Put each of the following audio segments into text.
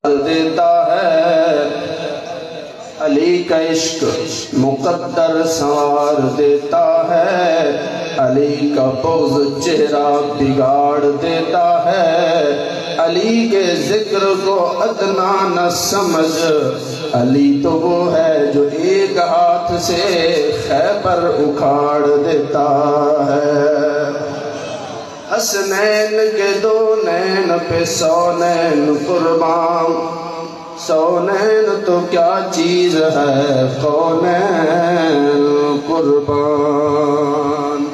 دیتا ہے، علی کا عشق مقدر سنوار دیتا ہے، علی کا بغض چہرہ بگاڑ دیتا ہے، علی کے ذکر کو ادنا نہ سمجھ، علی تو وہ ہے جو ایک ہاتھ سے خیبر اکھاڑ دیتا ہے۔ حسنین کے دو نین پہ سونین قربان، سونین تو کیا چیز ہے کونین قربان،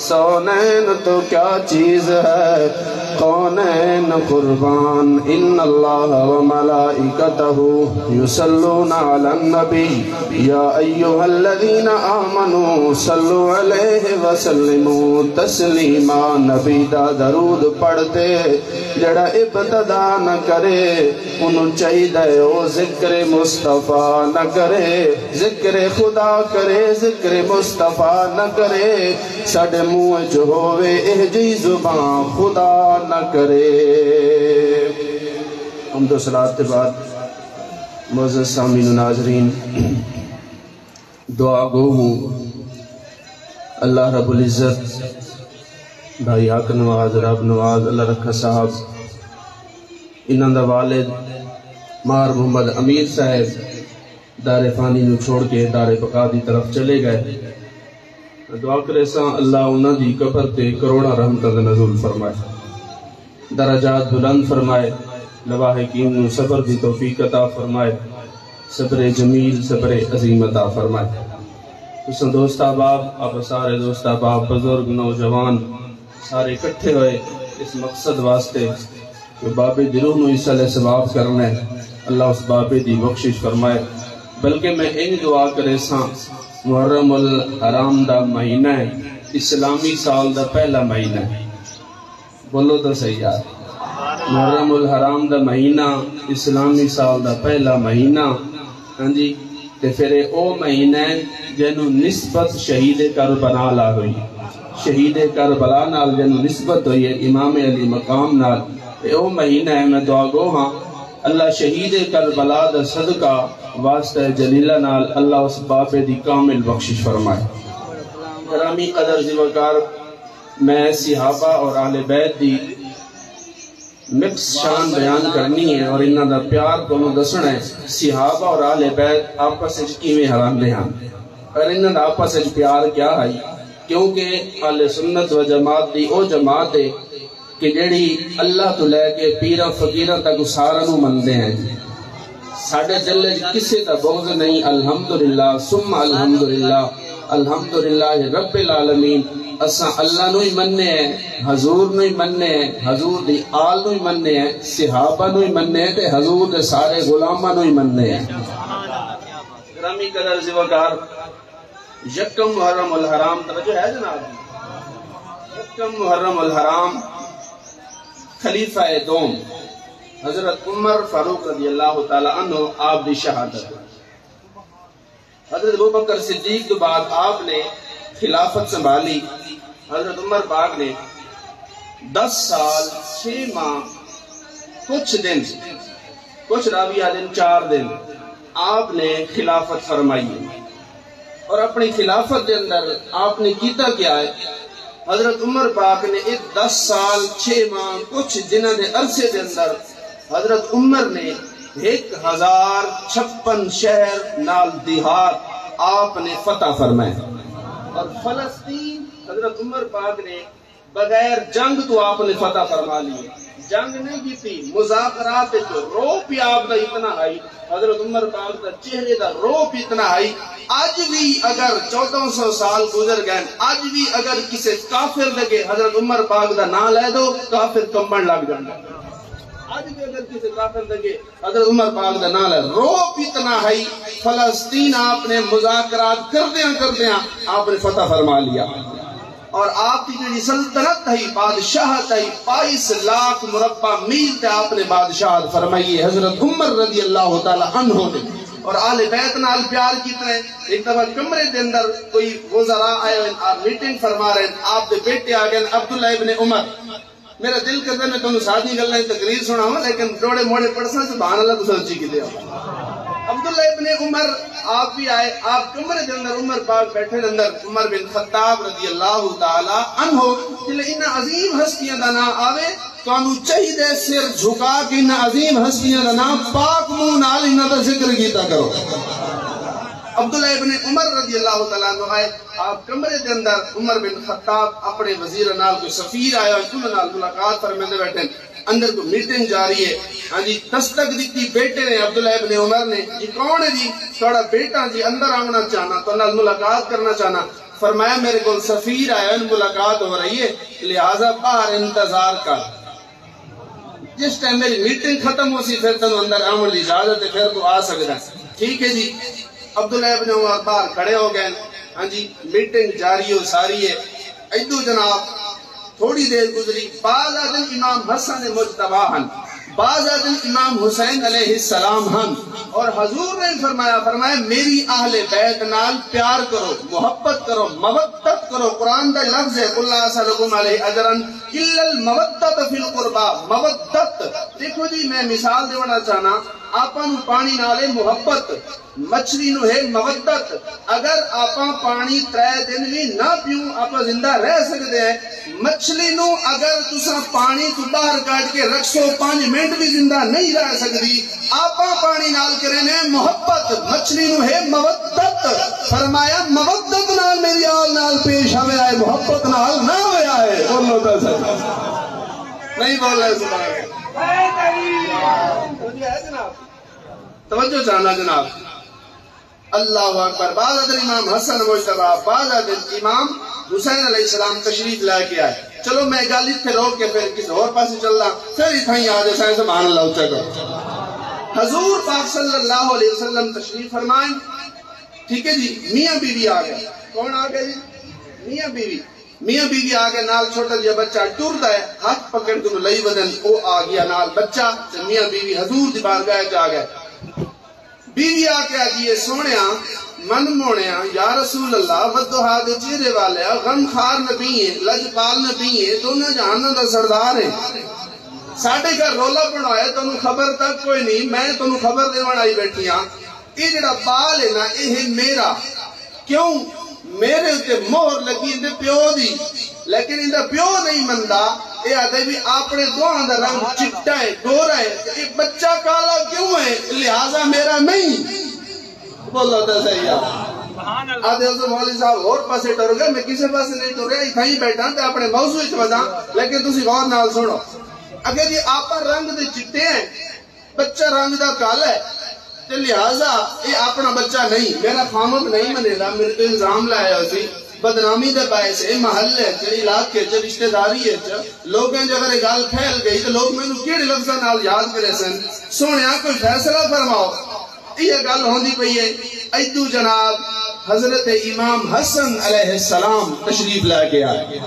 سونین تو کیا چیز ہے کونین قربان۔ ان اللہ و ملائکتہ یصلون علی النبی یا ایہا الذین آمنوا صلوا علیہ وسلموا تسلیما۔ نبی دا درود پڑھتے جڑا ابتدا نہ کرے انہوں چاہیے او ذکر مصطفیٰ نہ کرے، ذکر خدا کرے ذکر مصطفیٰ نہ کرے، ساڑے منہ جو ہوئے اہجی زبان خدا نہ کرے۔ حمد و صلاۃ کے بعد معزز سامعین و ناظرین، دعا گو ہوں اللہ رب العزت بھائی حق نواز رب نواز اللہ رکھا صاحب انہاں دا والد مار محمد امیر صاحب دار فانی نو چھوڑ کے دار بقا دی طرف چلے گئے۔ دعا کرے ساں اللہ انہاں دی قبر تے کروڑا رحمتاں دا نزول فرمائے، درجات بلند فرمائے، لواحقین نو صبر دی توفیق عطا فرمائے، صبر جمیل صبر عظیم عطا فرمائے۔ اساں دوست احباب آپ سارے دوست احباب بزرگ نوجوان سارے اکٹھے ہوئے اس مقصد واسطے کہ بابے دی روح نو علیہ ثواب کرنا ہے، اللہ اس بابے دی بخشش فرمائے۔ بلکہ میں ان دعا کرے ساں محرم الحرام دا مہینہ ہے، اسلامی سال دا پہلا مہینہ ہے، بولو تو صحیح یار، محرم الحرام دا مہینہ اسلامی سال دا پہلا مہینہ، ہاں جی، تے پھر او مہینہ ہے جنہوں نسبت شہید کربلا لا ہوئی، شہید کربلا نال جنہوں نسبت ہوئی ہے امام علی مقام نال، تے او مہینہ ہے میں دعا گو ہاں اللہ شہید کربلا دا صدقہ واسطہ جلیلہ نال اللہ اس بابے دی کامل بخشش فرمائے۔ گرامی قدر زیوکار، میں صحابہ اور اہل بیت دی مکس شان بیان کرنی ہے اور انہاں دا پیار کو دسنا ہے۔ صحابہ اور اہل بیت آپس وچ کیویں ہراندے ہن اور انہاں دا آپس وچ پیار کیا ہے، کیونکہ اہل سنت و جماعت دی او جماعت ہے کہ جیڑی اللہ تو لے کے پیرہ فقیرہ تک سارا نو مندے ہیں۔ ساڑھے دل کسے تا بغض نہیں، الحمدللہ ثم الحمدللہ الحمدللہ رب العالمین، اساں اللہ نو ہی مننے ہیں، حضور نو ہی مننے ہیں، حضور دی آل نو ہی مننے ہیں، صحابہ نو ہی مننے ہیں، تے حضور دے سارے غلامہ نو ہی مننے ہیں۔ گرامی قدر زیوکار، یکم محرم الحرام توجہ ہے جناب، یکم محرم الحرام خلیفہ دوم حضرت عمر فاروق رضی اللہ تعالی عنہ آپ دی شہادت، حضرت ابوبکر صدیق کے بعد آپ نے خلافت سنبھالی۔ حضرت عمر پاک نے 10 سال 6 ماہ کچھ دن، کچھ راویہ دن 4 دن آپ نے خلافت فرمائی، اور اپنی خلافت کے اندر آپ نے کیتا کیا ہے، حضرت عمر پاک نے ایک 10 سال 6 ماہ کچھ دنوں دے عرصے دے اندر حضرت عمر نے 1056 شہر نال دیہات آپ نے فتح فرمائے، اور فلسطین حضرت عمر پاک نے بغیر جنگ تو آپ نے فتح فرما لی، جنگ نہیں کی تھی، مذاکرات جو روپ ہی آپ دا اتنا آئی، حضرت عمر پاک دا چہرے دا روپ اتنا آئی۔ آج بھی اگر 1400 سال گزر گئے، آج بھی اگر کسی کافر لگے حضرت عمر پاک دا نام لے دو کافر کمبن لگ جانا، آج بھی اگر کسی کافر لگے حضرت عمر پاک دا نام لے، روپ اتنا ہے۔ فلسطین آپ نے مذاکرات کردیاں آپ نے فتح فرما لیا، اور آپ کی جو سلطنت ہے بادشاہت ہے 22 لاکھ مربع میل تے آپ نے بادشاہت فرمائی حضرت عمر رضی اللہ تعالی عنہ نے، اور آل بیت نال پیار کیتا ہے۔ ایک دفعہ کمرے دے اندر کوئی وزراء آئے اور میٹنگ فرما رہے ہیں، آپ دے بیٹے آ گئے عبداللہ ابن عمر، میرا دل کرتا میں تمہیں سادی گلیں تقریر سنا ہوں لیکن ڈوڑے موڑے پڑسا سبحان اللہ تو سوچی کی دیا عبداللہ ابن عمر آپ بھی آئے آپ کمرے دے اندر عمر پاک بیٹھے اندر عمر بن خطاب رضی اللہ تعالی عنہ جلے انہا عظیم ہستیاں دا نام آوے تو انہوں چاہیے سر جھکا کہ انہا عظیم ہستیاں دا نام پاک منہ نال انہا دا ذکر کیتا کرو عبداللہ ابن عمر رضی اللہ تعالیٰ عنہ آئے آپ کمرے دے اندر عمر بن خطاب اپنے وزیر نال کوئی سفیر آیا انہوں نال ملاقات فرمیندے بیٹھے اندر کو میٹنگ جاری ہے ہاں جی دستک دیتی بیٹے نے عبداللہ ابن عمر نے جی کون ہے جی تھوڑا بیٹا جی اندر آنا چاہنا تو نال ملاقات کرنا چاہنا فرمایا میرے کو سفیر آیا ان ملاقات ہو رہی ہے لہٰذا باہر انتظار کر جس ٹائم میری میٹنگ ختم ہو سی پھر تنو اندر آمن لی اجازت ہے پھر تو آ سکتا ہے ٹھیک ہے جی عبداللہ ابن عمر باہر کھڑے ہو گئے ہاں جی میٹنگ جاری ہو ساری ہے ایدو جناب تھوڑی دیر گزری بعض آدم امام حسن مجتبہ ہن بعض آدم امام حسین علیہ السلام ہن اور حضور نے فرمایا میری اہل بیت نال پیار کرو محبت کرو مودت کرو قرآن دا لفظ ہے قل لا اسألکم علیہ اجرا الا المودت فی القربہ مودت دیکھو جی میں مثال دیونا چاہنا آپاں پانی نالے محبت مچھلی نو ہے مودت اگر آپاں پانی 3 دن بھی نہ پیوں آپاں زندہ رہ سکتے ہیں مچھلی نو اگر تسا پانی تو باہر کاٹ کے رکھو 5 منٹ بھی زندہ نہیں رہ سکتی آپاں پانی نال کرنے محبت مچھلی نو ہے مودت فرمایا مودت نال میری آل نال پیش ہوئے آئے محبت نال نہ ہوئے آئے بولو تا سکتا نہیں بول رہے سبحان توجہ چاہنا جناب اللہ اکبر بعض ادھر امام حسن مجتبہ بعض ادھر امام حسین علیہ السلام تشریف لائے کے آئے چلو میں گالی تھے روک کے پھر کسی اور پاس چل رہا پھر اتھا ہی آج ایسا سبحان اللہ اچھا کرو حضور پاک صلی اللہ علیہ وسلم تشریف فرمائیں ٹھیک ہے جی میاں بیوی آگئے کون آگئے جی میاں بیوی آگئے نال چھوٹا جیا بچہ ٹرد ہے ہاتھ پکڑ کے لئی بدن او آگیا نال بچہ میاں بیوی حضور دی بارگاہ جا گئے بیوی آکے آجیے سونیا من مونیا یا رسول اللہ ودوہا دے چیرے والے غم خار نبی ہیں لجپال نبی ہیں دونوں جہانوں دا سردار ہیں ساڑھے کا رولا پڑھایا تو انہوں خبر تک کوئی نہیں میں تو انہوں خبر دے وڑائی بیٹھی ہاں یہ جڑا بال ہے نا یہ میرا کیوں میرے اتے مہر لگی اندے پیو دی لیکن اندے پیو نہیں مندہ یہ آدھے بھی اپنے دوہاں دا رنگ چٹا ہے گورا ہے یہ بچہ کالا کیوں ہے لہٰذا میرا نہیں بولو تا صحیح آدھے حضور مولی صاحب اور پاسے ٹر گئے میں کسے پاسے نہیں ٹر گیا اتھا ہی بیٹھا تے اپنے موضوع اتوازاں لیکن تسی غور نال سنو اگر یہ آپا رنگ دے چٹے ہیں بچہ رنگ دا کالا ہے تو لہٰذا یہ اپنا بچہ نہیں میرا خامد نہیں منے گا میرے تو الزام لائے ہوتی بدنامی دے باعث ہے محلے چلی علاقے چلی رشتہ داری ہے لوگیں جو اگر گال پھیل گئی تو لوگ میں نے کیڑے لفظہ نال یاد کرے سن سونیا کوئی فیصلہ فرماؤ یہ گال ہوندی پئی ہے ایدو جناب حضرت امام حسن علیہ السلام تشریف لائے کے آئے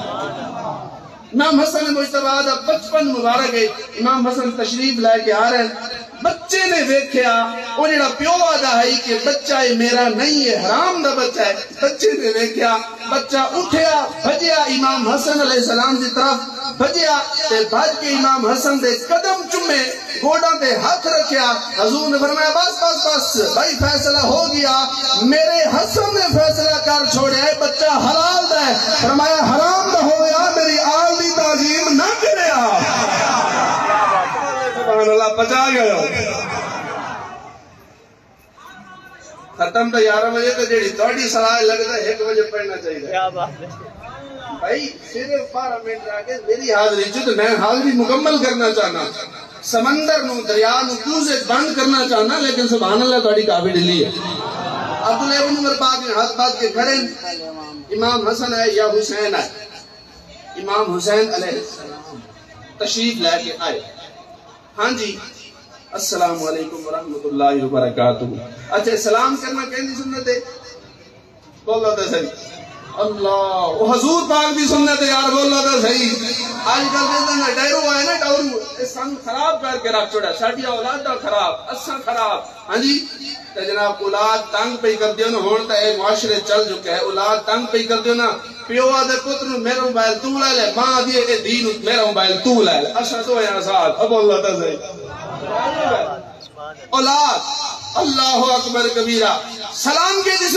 امام حسن مجتبہ دا 55 مبارک ہے امام حسن تشریف لائے کے آ رہے ہیں بچے نے دیکھیا وہ جڑا پیو آدھا ہے کہ بچہ میرا نہیں ہے حرام دا بچہ ہے بچے نے دیکھیا بچہ اٹھیا بھجیا امام حسن علیہ السلام دی طرف بھجیا تے بھج کے امام حسن دے قدم چمے گوڑا دے ہاتھ رکھیا حضور نے فرمایا بس بھائی فیصلہ ہو گیا میرے حسن نے فیصلہ کر چھوڑیا ہے بچہ حلال دا ہے فرمایا حرام دا ہو گیا میری آل دی تعظیم نہ کریا سبحان اللہ بچا گیا ختم تو 11 بجے تو جیڑی توڑی صلاح لگتا ہے 1 بجے پڑھنا چاہیے بھائی صرف 12 منٹ آگے میری حاضری جو میں حاضری مکمل کرنا چاہنا سمندر نو دریا نو کوزے بند کرنا چاہنا لیکن سبحان اللہ توڑی کافی ڈلی ہے عبداللہ ابن عمر پاک نے ہاتھ بات کے کھڑے امام حسن ہے یا حسین ہے امام حسین علیہ السلام تشریف لے کے آئے ہاں جی السلام علیکم ورحمت اللہ وبرکاتہ اچھا سلام کرنا کہنی سنت ہے بول رہا تھا صحیح اللہ وہ حضور پاک بھی سنت ہے یار بول رہا تھا صحیح آج کل دیتا نا ڈائرو آئے نا ڈاورو اس سن خراب کر کے رکھ چھوڑا ساڑی اولاد دا خراب اساں خراب ہاں جی تے جناب اولاد تنگ پہ کر دیو نا ہون تا اے معاشرے چل چکا ہے اولاد تنگ پہ کر دیو نا پیو آدھے پتر میرا موبائل تو لے لے ماں دیے کہ دین میرا موبائل تو لے لے اساں تو ہیں آزاد اب اللہ تا صحیح اولاد اللہ اکبر کبیرہ سلام کے دی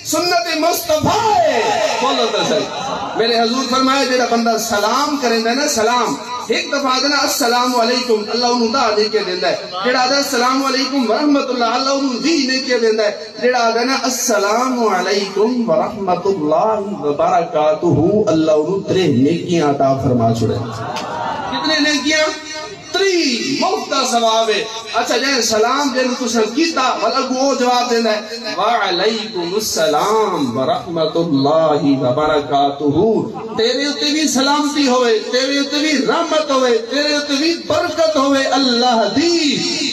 سنت مصطفیٰ ہے بولو تو صحیح میرے حضور فرمائے جیڑا بندہ سلام کریں دے نا سلام ایک دفعہ دینا السلام علیکم اللہ انہوں دا دے کے دیندہ ہے جیڑا دینا السلام علیکم ورحمت اللہ اللہ انہوں دی دے کے دیندہ ہے جیڑا دینا السلام علیکم ورحمت اللہ وبرکاتہ اللہ انہوں ترے نیکیاں عطا فرما چھوڑے کتنے نیکیاں تری مفتہ ثواب ہے اچھا جائیں سلام جائیں تسن کیتا ولگو وہ جواب دینا ہے وعلیکم السلام ورحمت اللہ وبرکاتہ تیرے اتے بھی سلامتی ہوئے تیرے اتے بھی رحمت ہوئے تیرے اتے بھی برکت ہوئے اللہ دی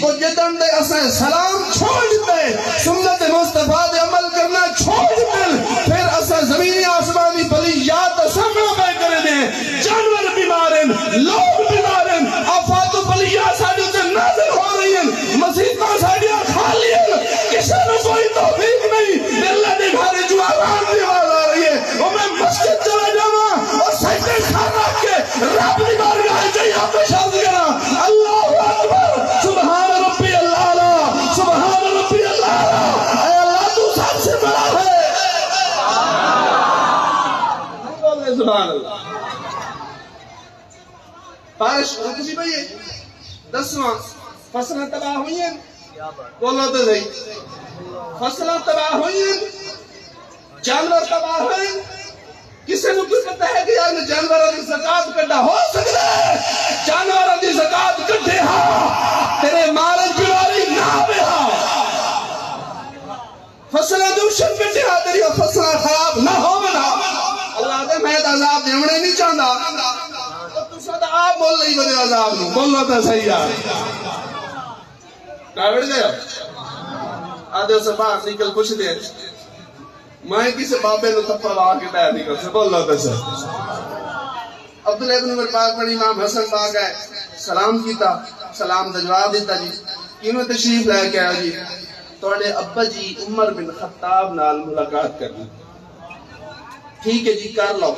وہ جدن دے اسے سلام چھوڑ دے سنت مصطفیٰ دے عمل کرنا چھوڑ دے پھر اسے زمینی آسمانی بلیات سامنا پہ کرے دیں جانور بیماریں لوگ بیماریں آفات و بلیات ساڑھے سے نازل ہو رہی ہیں مسیحتاں ساڑھیاں خالی ہیں کسی نے کوئی توفیق نہیں اللہ نے گھارے جو آرام دی آواز آ رہی ہے وہ میں مسجد چلا جاؤں اور سجدے خان رکھ کے رب دی بارگاہ چاہیے آپ شاہد کرا اللہ اکبر سبحان ربی اللہ سبحان ربی اللہ اے اللہ تو سب سے بڑا ہے سبحان اللہ بارش کسی بھئی ہے 10واں فصلیں تباہ ہوئی ہیں بولو تو صحیح فصلیں تباہ ہوئی ہیں جانور تباہ ہوئے کسی نے کچھ کہتا ہے کہ یار جانور دی زکاة کٹھا ہو سکتا ہے جانور دی زکاة کٹھے ہاں تیرے مالک بیماری نہ بے ہاں فصلیں دوشن کٹھے ہاں تیری فصلیں خراب نہ ہو بنا اللہ دے میں عذاب دیمنے نہیں چاہتا تو ساتھ آپ بول رہی بنے عذاب نو بولنا تا صحیح آ کاوڑ گیا آدھے اسے باہر نکل پوچھ دے میں کسی بابے نو تپا لا کے ٹائر نکل سے بولنا تا صحیح عبداللہ ابن عمر پاک پر امام حسن پاک ہے سلام کیتا سلام دا جواب دیتا جی کینوں تشریف لے کے آیا جی توڑے ابا جی عمر بن خطاب نال ملاقات کرنی ٹھیک ہے جی کر لو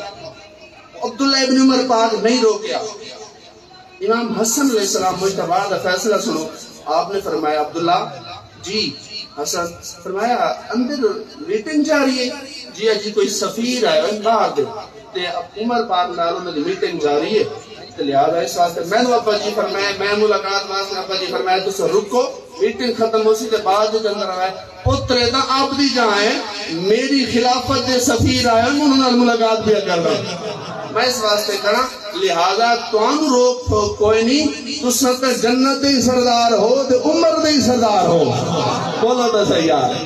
عبداللہ ابن عمر پاک نہیں روکیا امام حسن علیہ السلام مجتبہ دا فیصلہ سنو آپ نے فرمایا عبداللہ جی حسن فرمایا اندر میٹنگ جا رہی ہے جی کوئی سفیر آئے ان باہر دے تے عمر پاک نالوں میں میٹنگ جا رہی ہے لہذا اس واسطے میں نے ابا جی فرمایا میں ملاقات واسطے ابا جی فرمایا تو سر رکو میٹنگ ختم ہو سی تے بعد جو اندر آئے پترے دا آپ دی جائیں میری خلافت دے سفیر آئے انہوں نے ملاقات بھی کر رہا میں اس واسطے کرنا لہذا توان روک ٹھوک کوئی نہیں تو سنت جنت ہی سردار ہو تے عمر دے سردار ہو بولو تو صحیح آئے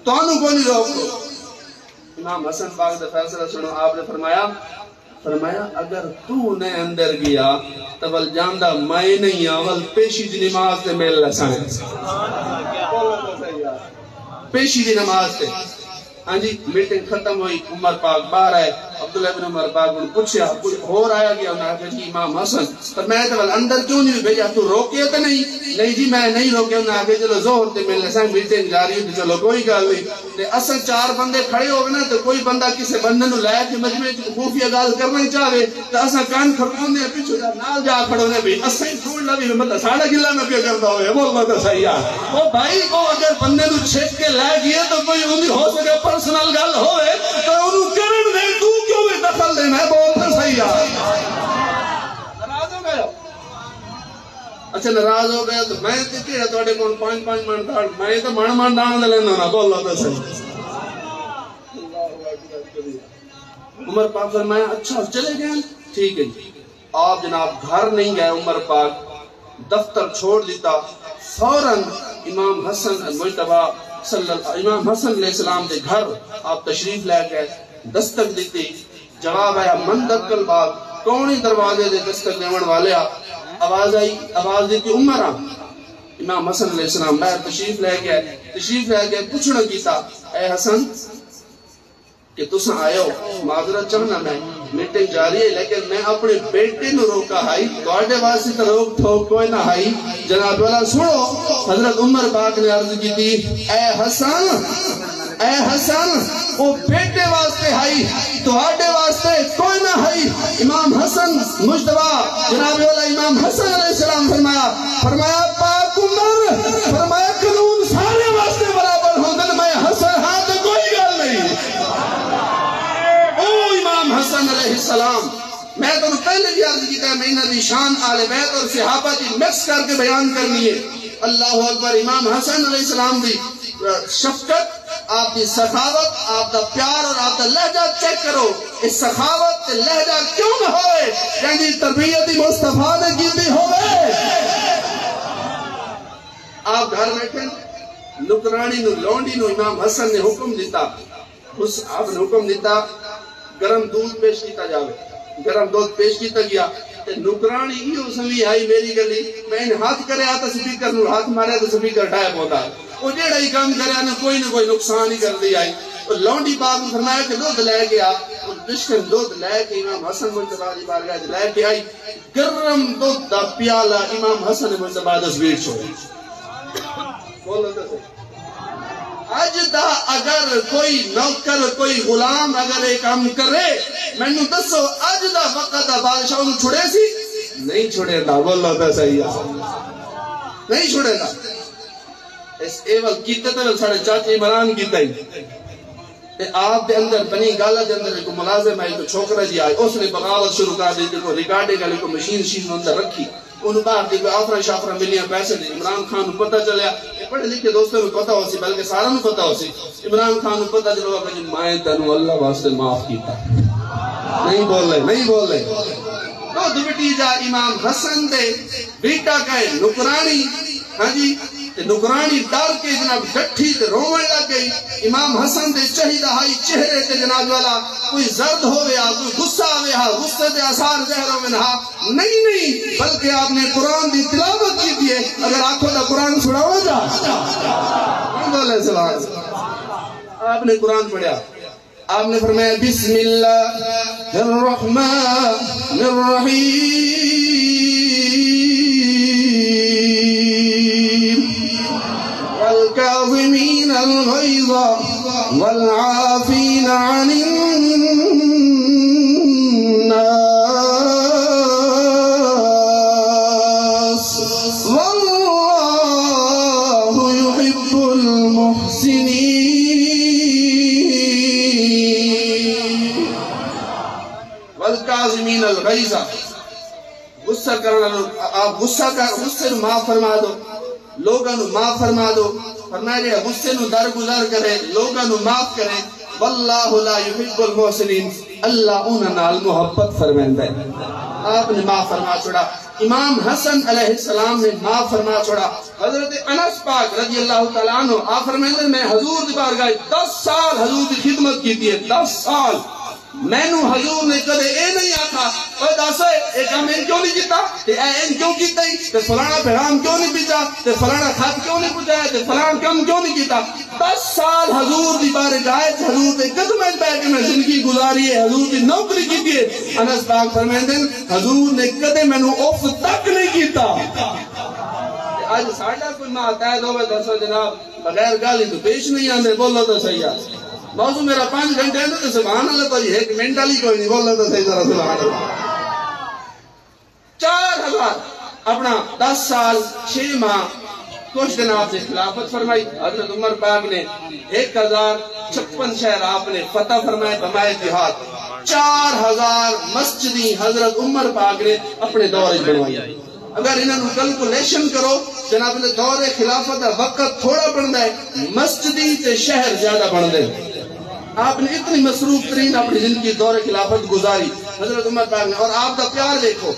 توانو کوئی نہیں روک امام حسن پاک دے فیصلہ سنو آپ نے فرمایا اگر تو نے اندر گیا تبل جاندہ میں نہیں اول پیشی دی نماز تے میل لسائیں پیشی دی نماز تے ہاں جی میٹنگ ختم ہوئی عمر پاک باہر آئے عبداللہ ابن عمر پاک نے پوچھا کوئی اور آیا گیا انہوں نے کہا جی امام حسن پر میں تو اندر کیوں نہیں بھیجا تو روکے تو نہیں جی میں نہیں روکے انہوں نے کہا چلو زہر تے ملنے سے میٹنگ جاری ہے چلو کوئی گل نہیں تے اصل 4 بندے کھڑے ہو گئے نا تو کوئی بندہ کسی بندے نو لے کے مجمع خفیہ گل کرنا ہی چاہے تو اصل کان کھڑکانے ہیں پیچھے نال جا کھڑونے بھی اصل ہی تھوڑ لگی مطلب ساڑھا گلہ نہ پیا کرتا ہوئے بولنا تو صحیح ہے وہ بھائی کو اگر بندے نو چھک کے لے گئے تو کوئی انہی ہو سکے پرسنل گل ہوئے تو انہوں کرن دے تو کیوں بھی دخل دے میں بولتا صحیح ہے نراز ہو گئے اچھا نراز ہو گئے تو میں دیکھے ہے توڑے کون 5 منٹ دار میں تو من دان دے لینا نا بول رہا تھا صحیح عمر پاک فرمایا اچھا چلے گئے ٹھیک ہے جی آپ جناب گھر نہیں گئے عمر پاک دفتر چھوڑ دیتا فوراً امام حسن مجتبہ امام حسن علیہ السلام دے گھر آپ تشریف لے گئے دستک دیتی جواب آیا من دکل باغ کونی دروازے دے دستک دیون والے آواز آئی آواز دیتی عمر امام حسن علیہ السلام باہر تشریف لے گئے پوچھنا کیتا اے حسن کہ تساں آئے ہو معذرت چاہنا میٹنگ جاری ہے لیکن میں اپنے بیٹے نو روکا ہائی توڑے واسطے تو روک ٹھوک کوئی نہ ہائی جناب والا سنو حضرت عمر پاک نے عرض کی تھی اے حسن وہ بیٹے واسطے ہائی توڑے واسطے کوئی نہ ہائی امام حسن مجتبہ جناب والا امام حسن علیہ السلام فرمایا پاک عمر فرمایا قانون سارے واسطے برابر ہوں دن میں حسن ہاں تو کوئی گل نہیں او امام حسن علیہ السلام میں تو پہلے بھی عرض کی میں انہاں دی شان آل بیت اور صحابہ دی مکس کر کے بیان کرنی ہے اللہ اکبر امام حسن علیہ السلام دی شفقت آپ کی سخاوت آپ کا پیار اور آپ کا لہجہ چیک کرو اس سخاوت لہجہ کیوں نہ ہوئے یعنی تربیت مصطفیٰ نے کی ہوئے آپ گھر بیٹھے نکرانی نو لونڈی نو امام حسن نے حکم دیتا آپ نے حکم دیتا گرم دودھ پیش کیتا جاوے گرم دودھ پیش کیتا گیا نکرانی ہی اسمی آئی میری گلی میں ان ہاتھ کرے آتا سپیکر نو ہاتھ مارے تو سپیکر ٹائپ ہوتا ہے وہ جیڑا ہی کام کرے آنے کوئی نہ کوئی نقصان ہی کر دی آئی لونڈی پاک نے فرمایا کہ دودھ لے کے آ دشکن دودھ لے کے امام حسن مجتبہ دی بارگاہ لے کے آئی گرم دودھ دا پیالہ امام حسن مجتبہ تصویر چھوڑی بولو تو سے آج دا اگر کوئی نوکر کوئی غلام اگر ایک کام کرے میں نو دسو آج دا وقت دا بادشاہ انہوں چھوڑے سی نہیں چھوڑے دا بولو تو صحیح نہیں چھوڑے دا اس ایول کیتے تو ساڑھے چاچے عمران کیتے ہی آپ دے اندر بنی گالا دے اندر ایک ملازم ہے ایک چھوکرہ جی آئے اس نے بغاوت شروع کر دی کو ریکارڈنگ علی کو مشین اندر رکھی انہوں باہر دی کوئی آفرہ شافرہ ملیاں پیسے دی عمران خان پتہ چلیا پڑھے لکھے دوستوں میں پتہ ہو سی بلکہ سارا میں پتہ ہو سی عمران خان پتہ چلوا کہ مائیں تنو اللہ واسطے معاف کیتا نہیں بول رہے تو دوٹی جا امام حسن دے بیٹا کہے نکرانی ہاں جی نکرانی ڈال کے جناب گٹھی تے رومن لگ گئی امام حسن دے چہیدہ ہائی چہرے تے جناب والا کوئی زرد ہو گیا کوئی غصہ آگیا غصہ دے آثار زہروں میں نہا نہیں بلکہ آپ نے قرآن دی تلاوت کی دیئے اگر آنکھوں دا قرآن چھڑاؤ جا آپ نے قرآن پڑھیا آپ نے فرمایا بسم اللہ الرحمن الرحیم والكاظمين الغيظ والعافين عن الناس والله يحب المحسنين والكاظمين الغيظ غصہ کرنا آپ غصے معاف فرما دو لوگاں نو معاف فرما دو فرمایا غصے نو درگزر کرے لوگاں نو معاف کرے واللہ لا يحب المحسنین اللہ انہاں نال محبت فرمائندا ہے آپ نے معاف فرما چھوڑا امام حسن علیہ السلام نے معاف فرما چھوڑا حضرت انس پاک رضی اللہ تعالیٰ عنہ آپ فرمائندے میں حضور دی بارگاہ 10 سال حضور دی خدمت کی تھی 10 سال میں نو حضور نے کدے اے نہیں آتا اوہ داسو اے کام ان کیوں نہیں کیتا تے اے ان کیوں کیتا ہی تے فلانا پیغام کیوں نہیں بھیجا تے فلانا خط کیوں نہیں پہنچایا تے فلانا کام کیوں نہیں کیتا 10 سال حضور دی بارگاہ حضور دے قدمیں پہ کے میں زندگی گزاری ہے حضور دی نوکری کی دیئے انس پاک فرمائندے حضور نے کدے میں نو اف تک نہیں کیتا آج ساڑھا کوئی ماتحد ہوئے دسو جناب بغیر گالی تو پیش نہیں آندے بولو تو صحیح ہے موضوع میرا 5 گھنٹے ہے تو سبحان اللہ تو یہ ایک منٹ علی کوئی نہیں بولنا تو صحیح ذرا سبحان اللہ 4000 اپنا 10 سال 6 ماہ کچھ دن آپ سے خلافت فرمائی حضرت عمر پاک نے 1056 شہر آپ نے فتح فرمائے بمائے جہاد 4000 مسجدی حضرت عمر پاک نے اپنے دور بنوائی اگر انہوں کلکولیشن کرو جناب دور خلافت وقت تھوڑا بڑھتا ہے مسجدی تے شہر زیادہ بڑھتے ہیں آپ نے اتنی مصروف ترین اپنی زندگی دور خلافت گزاری حضرت عمر پاک نے اور آپ کا پیار دیکھو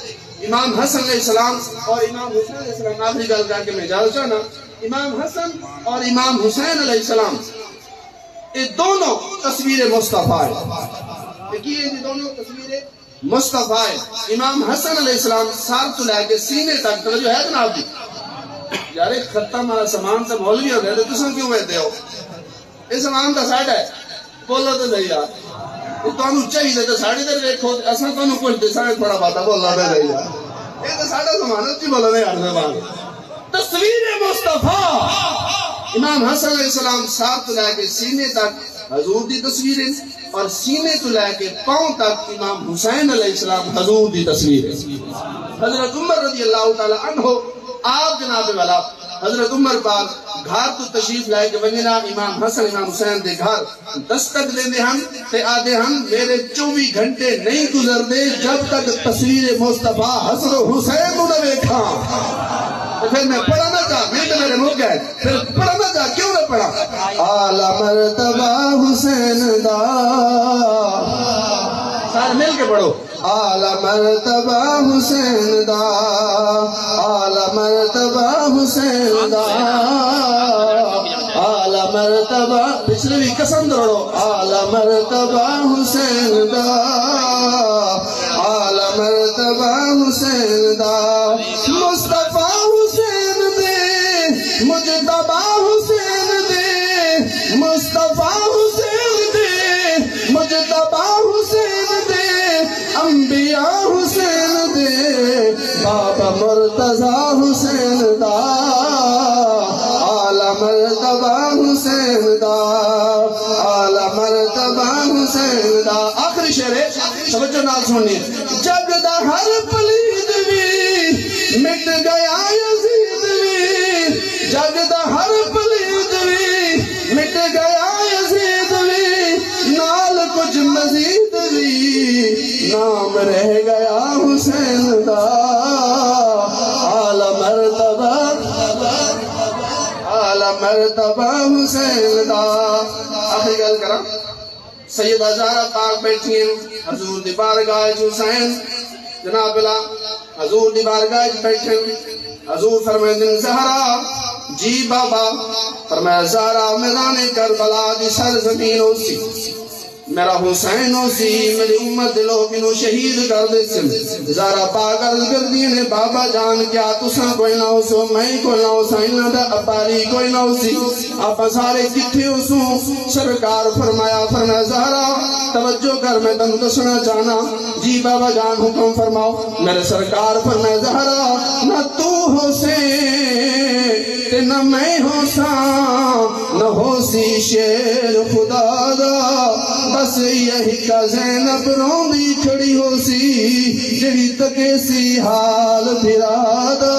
امام حسن علیہ السلام اور امام حسین علیہ السلام آخری گل کر کے میں اجازت چاہنا امام حسن اور امام حسین علیہ السلام یہ دونوں تصویر مصطفیٰ ہیں یہ دونوں تصویر مصطفیٰ ہیں امام حسن علیہ السلام سار تو لے کے سینے تک توجہ ہے جناب جی یار ختم والا سامان تو مولوی ہو گئے تو تساں کیوں کہتے ہو یہ سامان کا سیٹ ہے بولو تو صحیح یار تانوں چاہیے تے ساڑے تے دیکھو اساں تانوں کچھ دساں تھوڑا باتا بولنا دے رہی ہے یہ تو ساڑا زمانہ جی بولنے یار زبان تصویر مصطفیٰ امام حسن علیہ السلام ساتھ لے کے سینے تک حضور دی تصویریں اور سینے تو لے کے پاؤں تک امام حسین علیہ السلام حضور دی تصویریں حضرت عمر رضی اللہ تعالی عنہ آپ جناب والا حضرت عمر پاک گھر تو تشریف لائے کہ ونجنا امام حسن امام حسین دے گھر دستک لیندے ہم تے آدھے ہم میرے 24 گھنٹے نہیں گزر دے جب تک تصویر مصطفیٰ حسن و حسین کو نہ دیکھا پھر میں پڑھا نہ چاہ میں تو میرے ملک گئے پھر پڑھا نہ چاہ کیوں نہ پڑھا اعلی مرتبہ حسین دا سارے مل کے پڑھو اعلی مرتبہ حسین دا اعلی مرتبہ حسین دا اعلی مرتبہ پچھلے بھی قسم دروڑو اعلی مرتبہ حسین دا اعلی مرتبہ حسین دا مصطفیٰ حسین دے مجتبہ حسین دے مصطفیٰ حسین دے مجتبہ حسین دے انبیاء حسین دے بابا مرتضی حسین دا اعلی مرتبہ حسین دا اعلی مرتبہ حسین دا آخری شعر ہے توجہ نال سننی جگ دا ہر پلید بھی مٹ گیا یزید بھی جگ دا ہر پلید بھی مٹ گیا یزید بھی نال کچھ مزید بھی نام رہ گیا حسین دا اعلی مرتبہ اعلی مرتبہ حسین دا آخری گل کرا سیدہ زہرا پاک بیٹھی ہیں حضور دی بارگاہ حسین جناب اللہ حضور دی بارگاہ بیٹھے حضور فرمائے زہرا جی بابا فرمایا زہرا میدان کربلا دی سرزمین ہو سی میرا حسین ہو سی میری امت لوگ انہوں شہید کر دے سن زہرا پاک عرض کر دینے بابا جان کیا تساں کوئی نہ ہو سو میں کوئی نہ ہو سا انہاں دا اپاری کوئی نہ ہو سی آپ سارے کتھے ہو سو سرکار فرمایا زہرا توجہ کر میں تم دسنا چاہنا جی بابا جان حکم فرماؤ میرے سرکار فرمایا زہرا نہ تو حسین تے نہ میں حسین نہ ہو سی شیر خدا دا بس یہی کا زینب روندی کھڑی ہو سی جڑی تکے سی حال پھرادا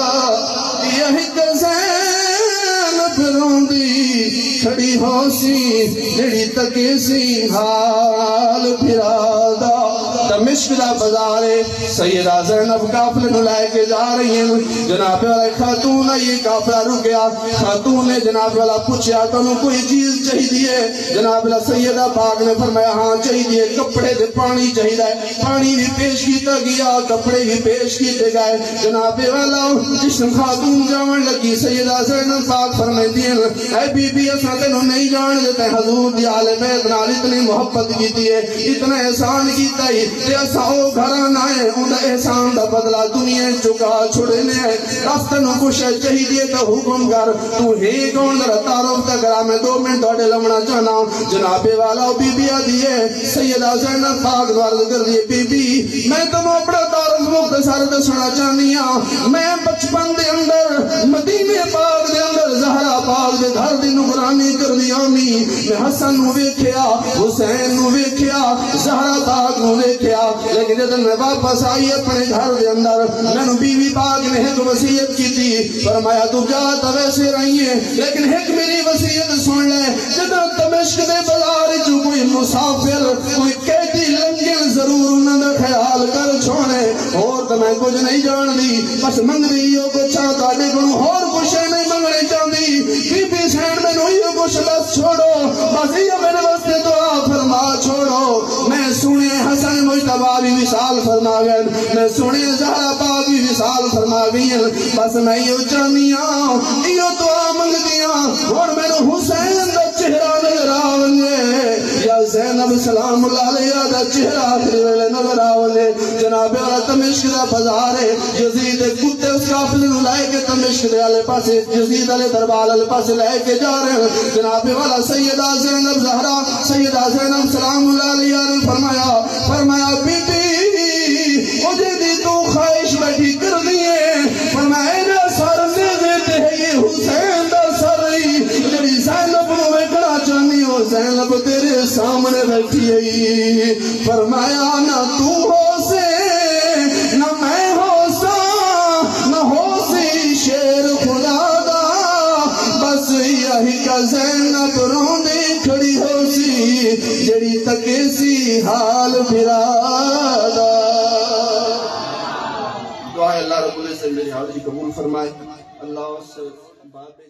یہی کا زینب روندی کھڑی ہو سی جڑی تکے سی حال پھرادا دمشق دا بازارے سیدہ زینب قافلے نو لائے کے جا رہی ہیں جناب والا خاتون یہ قافلہ رک گیا خاتون نے جناب والا پوچھا تمہیں کوئی چیز چاہی دیئے جناب والا سیدہ پاک نے فرمایا ہاں چاہی دیئے کپڑے دے پانی چاہی دائے پانی بھی پیش کیتا گیا کپڑے بھی پیش کیتے گئے جناب والا جسم خاتون جاون لگی سیدہ زینب پاک فرمائے دیئے اے بی بی اساں تینوں نہیں جان دیتے حضور دی آل بیت نال اتنی محبت کیتی ہے اتنا احسان کیتا ہے تے اساں او گھران آئے اون احسان دا بدلہ دنیا چکا چھڑنے ہے راستنوں کچھ چاہی دیئے تو حکم کر تو ہی کون ذرا تعارف تک کرا میں 2 منٹ توڑے لمنا چاہنا جناب والا بی بی آدھیے سیدہ زینب پاک دوارد کر دیئے بی بی میں تم اپنا تعارف مختصر دسنا چاہنی ہوں میں بچپن دے اندر مدینے پاک دے اندر زہرا پاک دے گھر دی نگرانی کر دی آمی میں حسن نو ویکھیا حسین نو ویکھیا زہرا پاک نو ویکھیا لیکن جب میں واپس آئی اپنے گھر دے اندر میں نو بی بی پاک نے ایک وصیت کی تھی فرمایا تو جاتا ویسے رہی ہے لیکن ایک میری وصیت سن لے جب دمشق دے بازار جو کوئی مسافر کوئی قیدی لنگل ضرور انہوں نے خیال کر چھوڑے اور تو میں کچھ نہیں جان دی بس منگ دی ہو کچھ چاہتا لیکن اور کچھ نہیں منگنے چاہتی بی بی سین میں نوئی ہو کچھ بس چھوڑو بس یہ میرے واسطے دعا فرما چھوڑو میں سنے حسن مجتبہ بھی وصال فرما گئے میں سنے زہرا پاک بھی وصال فرما گئی بس میں یہ چاہنیاں یہ دعا منگ دیاں اور میں نے حسین دا چہرہ نظر آونگے یا زینب زینب سلام اللہ علیہ دا چہرہ آخری ویلے نظر آولے جناب والا تمشق دا بازار ہے یزید کتے اس کافل نو لائے کے تمشق دے آلے پاسے یزید علیہ دربار علیہ پاسے لائے کے جا رہے ہیں جناب والا سیدہ زینب زہرا سیدہ زینب سلام اللہ علیہ نے فرمایا بیٹی مجھے دی تو خواہش بیٹھی کر دیئے فرمایا اینا سر دیتے ہیں یہ حسین دا سر جڑی زینب نو ویکھنا چاہنی ہو زینب تیرے سامنے بیٹھی ہے فرمایا نہ تو ہو سے نہ میں ہو سا نہ ہو سی شیر خدا دا بس یہی کا زینب رونے کھڑی ہو سی جڑی تکے سی حال پھرا دا دعا اللہ رب العزت میری حاضری قبول فرمائے اللہ سے بابے